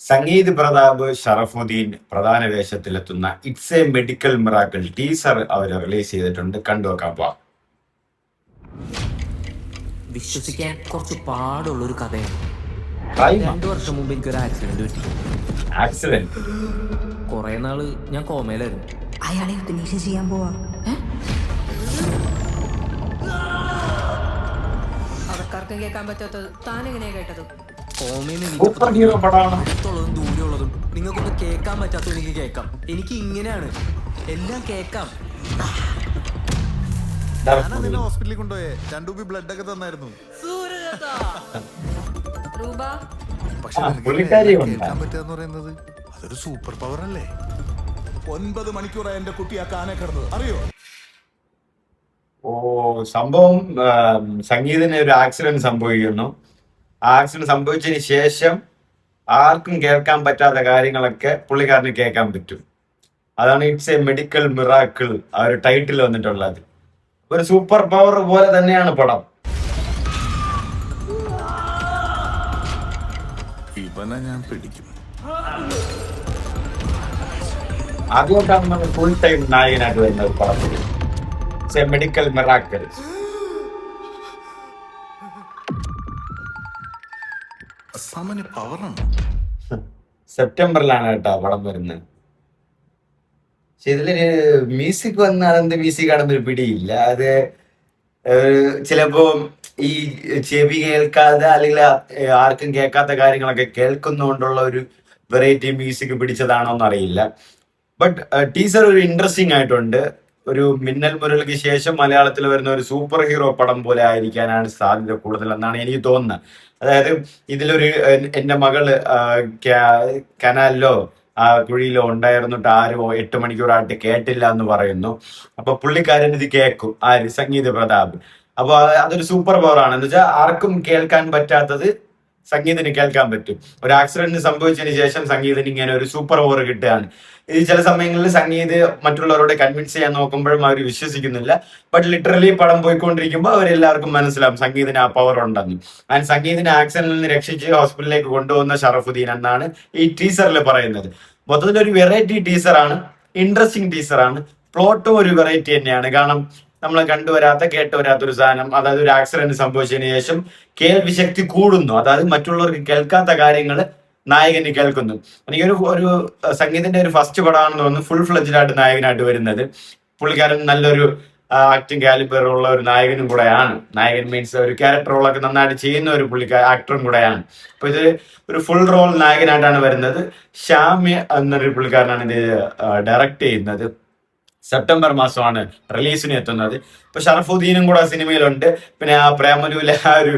സംഗീത് പ്രതാപ്, ഷറഫുദ്ദീൻ പ്രധാന വേഷത്തിലെത്തുന്ന it's a medical miracle teaser അവർ റിലീസ് ചെയ്തിട്ടുണ്ട്. കണ്ടുവെക്കാൻ പോവാം. വിശ്വസിക്കാൻ കുറച്ച് പാടുള്ളൊരു കഥയാണ്. Crime ആ? 2 വർഷം മുമ്പ് എനിക്കൊരു ആക്സിഡന്റ് പറ്റി. ആക്സിഡന്റ്? കുറെ നാള് ഞാൻ കോമയിലായിരുന്നു. അയാളെ യുദ്ധനീഷ ചെയ്യാൻ പോവാ. അവർക്കാർക്കും കേൾക്കാൻ പറ്റാത്തത് താനെങ്ങനെയാ കേട്ടത്? കോമയിൽ സൂപ്പർ ഹീറോ പടമാണ്. അടുത്തുള്ളതും ദൂരെയുള്ളതും നിങ്ങൾക്കൊന്നും കേൾക്കാൻ പറ്റാത്തത് എനിക്ക് കേൾക്കാം. എനിക്ക് ഇങ്ങനെയാണ് എല്ലാം കേൾക്കാം. നിന്നെ ഹോസ്പിറ്റലിൽ കൊണ്ടുപോയേ 2 ബ്ലഡ് ഒക്കെ തന്നായിരുന്നു. രൂപ പക്ഷെ പുള്ളിക്കാരി കേൾക്കാൻ പറ്റാന്ന് പറയുന്നത് അതൊരു സൂപ്പർ പവർ അല്ലേ? 9 മണിക്കൂറായി എന്റെ കുട്ടി ആ കാനെ കിടന്നത് അറിയോ? ഓ, സംഭവം സംഗീതിന് ഒരു ആക്സിഡന്റ് സംഭവിക്കുന്നു. ആ ആക്സിഡന്റ് സംഭവിച്ചതിന് ശേഷം ആർക്കും കേൾക്കാൻ പറ്റാത്ത കാര്യങ്ങളൊക്കെ പുള്ളിക്കാരന് കേൾക്കാൻ പറ്റും. അതാണ് ഇറ്റ്സ് എ മെഡിക്കൽ മിറാക്കിൾ ആ ഒരു ടൈറ്റിൽ വന്നിട്ടുള്ളത്. ഒരു സൂപ്പർ പവർ പോലെ തന്നെയാണ് പടം. ഇവനെ ഞാൻ പിടിക്കും. ആദ്യമായിട്ടാണ് നമ്മൾ ഫുൾ ടൈം നായകനായിട്ട് വരുന്ന ഒരു പടത്തിൽ ഇറ്റ്സ് എ മെഡിക്കൽ മിറാക്കിൾ. സാമാന്യ പവറാണ്. സെപ്റ്റംബറിലാണ് കേട്ടോ പടം വരുന്നത്. പക്ഷെ ഇതിലൊരു മ്യൂസിക് വന്ന അതെന്ത് മ്യൂസിക് ആണെന്ന് ഒരു പിടിയില്ല. അത് ചിലപ്പോ ഈ ചെവി കേൾക്കാതെ അല്ലെങ്കിൽ ആർക്കും കേൾക്കാത്ത കാര്യങ്ങളൊക്കെ കേൾക്കുന്നതുകൊണ്ടുള്ള ഒരു വെറൈറ്റി മ്യൂസിക് പിടിച്ചതാണോന്ന് അറിയില്ല. ബട്ട് ടീസർ ഒരു ഇൻട്രസ്റ്റിംഗ് ആയിട്ടുണ്ട്. ഒരു മിന്നൽ മുരളിക്ക് ശേഷം മലയാളത്തിൽ വരുന്ന ഒരു സൂപ്പർ ഹീറോ പടം പോലെ ആയിരിക്കാനാണ് സാധ്യത കൂടുതൽ എന്നാണ് എനിക്ക് തോന്നുന്നത്. അതായത് ഇതിലൊരു എന്റെ മകള് കനാലിലോ കുഴിയിലോ ഉണ്ടായിരുന്നിട്ട് ആരും 8 മണിക്കൂറായിട്ട് കേട്ടില്ല എന്ന് പറയുന്നു. അപ്പൊ പുള്ളിക്കാരൻ ഇത് കേൾക്കും, ആര്? സംഗീത് പ്രതാപ്. അപ്പൊ അതൊരു സൂപ്പർ പവർ ആണ്. എന്ന് വെച്ചാൽ ആർക്കും കേൾക്കാൻ പറ്റാത്തത് സംഗീതിന് കേൾക്കാൻ പറ്റും. ഒരു ആക്സിഡന്റ് സംഭവിച്ചതിന് ശേഷം സംഗീതിന് ഇങ്ങനെ ഒരു സൂപ്പർ പവർ കിട്ടുകയാണ്. ഇത് ചില സമയങ്ങളിൽ സംഗീത് മറ്റുള്ളവരോട് കൺവിൻസ് ചെയ്യാൻ നോക്കുമ്പോഴും അവർ വിശ്വസിക്കുന്നില്ല. ബട്ട് ലിറ്ററലി പടം പോയിക്കൊണ്ടിരിക്കുമ്പോൾ അവരെല്ലാവർക്കും മനസ്സിലാവും സംഗീതിന് ആ പവർ ഉണ്ടെന്ന്. ആൻഡ് സംഗീതിനെ ആക്സിഡന്റിൽ നിന്ന് രക്ഷിച്ച് ഹോസ്പിറ്റലിലേക്ക് കൊണ്ടുപോകുന്ന ഷറഫുദ്ദീൻ എന്നാണ് ഈ ടീസറിൽ പറയുന്നത്. മൊത്തത്തിൽ ഒരു വെറൈറ്റി ടീസറാണ്, ഇൻട്രസ്റ്റിംഗ് ടീസറാണ്. പ്ലോട്ടും ഒരു വെറൈറ്റി തന്നെയാണ്. കാരണം നമ്മൾ കണ്ടുവരാത്ത കേട്ടുവരാത്ത ഒരു സാധനം, അതായത് ഒരു ആക്സിഡന്റ് സംഭവിച്ചതിന് ശേഷം കേൾവി ശക്തി കൂടുന്നു. അതായത് മറ്റുള്ളവർക്ക് കേൾക്കാത്ത കാര്യങ്ങൾ നായകന് കേൾക്കുന്നു. എനിക്കൊരു ഒരു സംഗീതത്തിന്റെ ഒരു ഫസ്റ്റ് പടമാണെന്ന് തോന്നുന്നു ഫുൾ ഫ്ലെഡ്ജഡ് ആയിട്ട് നായകനായിട്ട് വരുന്നത്. പുള്ളിക്കാരൻ നല്ലൊരു ആക്ടിങ് കാലിബർ ഉള്ള ഒരു നായകനും കൂടെയാണ്. നായകൻ മീൻസ് ഒരു ക്യാരക്ടർ റോളൊക്കെ നന്നായിട്ട് ചെയ്യുന്ന ഒരു ആക്ടറും കൂടെയാണ്. അപ്പൊ ഇത് ഒരു ഫുൾ റോൾ നായകനായിട്ടാണ് വരുന്നത്. ഷ്യാമി എന്നൊരു പുള്ളിക്കാരനാണ് ഇത് ഡയറക്റ്റ് ചെയ്യുന്നത്. സെപ്റ്റംബർ മാസമാണ് റിലീസിന് എത്തുന്നത്. ഇപ്പൊ ഷറഫുദ്ദീനും കൂടെ സിനിമയിലുണ്ട്. പിന്നെ ആ പ്രേമലുവിലെ ആ ഒരു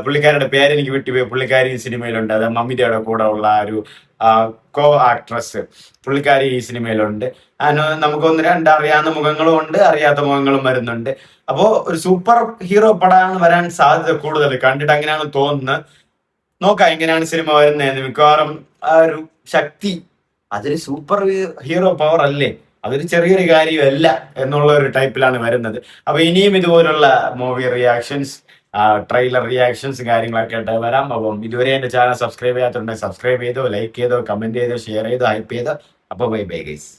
പുള്ളിക്കാരുടെ പേരെനിക്ക് വിട്ടുപോയി, പുള്ളിക്കാരി ഈ സിനിമയിലുണ്ട്. അത് മമ്മിയുടെ കൂടെ ഉള്ള ആ ഒരു കോ ആക്ട്രസ് പുള്ളിക്കാരി ഈ സിനിമയിലുണ്ട്. നമുക്ക് 1-2 അറിയാവുന്ന മുഖങ്ങളും ഉണ്ട്, അറിയാത്ത മുഖങ്ങളും വരുന്നുണ്ട്. അപ്പോ ഒരു സൂപ്പർ ഹീറോ പടമാണ് വരാൻ സാധ്യത കൂടുതൽ. കണ്ടിട്ട് അങ്ങനെയാണ് തോന്നുന്നത്. നോക്കാം എങ്ങനെയാണ് സിനിമ വരുന്നതെന്ന്. മിക്കവാറും ആ ഒരു ശക്തി അതൊരു സൂപ്പർ ഹീറോ പവർ അല്ലേ, അതൊരു ചെറിയൊരു കാര്യമല്ല എന്നുള്ള ഒരു ടൈപ്പിലാണ് വരുന്നത്. അപ്പൊ ഇനിയും ഇതുപോലുള്ള മൂവി റിയാക്ഷൻസ്, ട്രെയിലർ റിയാക്ഷൻസ് കാര്യങ്ങളൊക്കെ ആയിട്ട് വരാം. അപ്പം ഇതുവരെ എന്റെ ചാനൽ സബ്സ്ക്രൈബ് ചെയ്യാത്തുണ്ടെങ്കിൽ സബ്സ്ക്രൈബ് ചെയ്തോ, ലൈക്ക് ചെയ്തോ, കമന്റ് ചെയ്തോ, ഷെയർ ചെയ്തോ, ഹൈപ്പ് ചെയ്തോ. അപ്പൊ ബൈ ബൈ ഗൈസ്.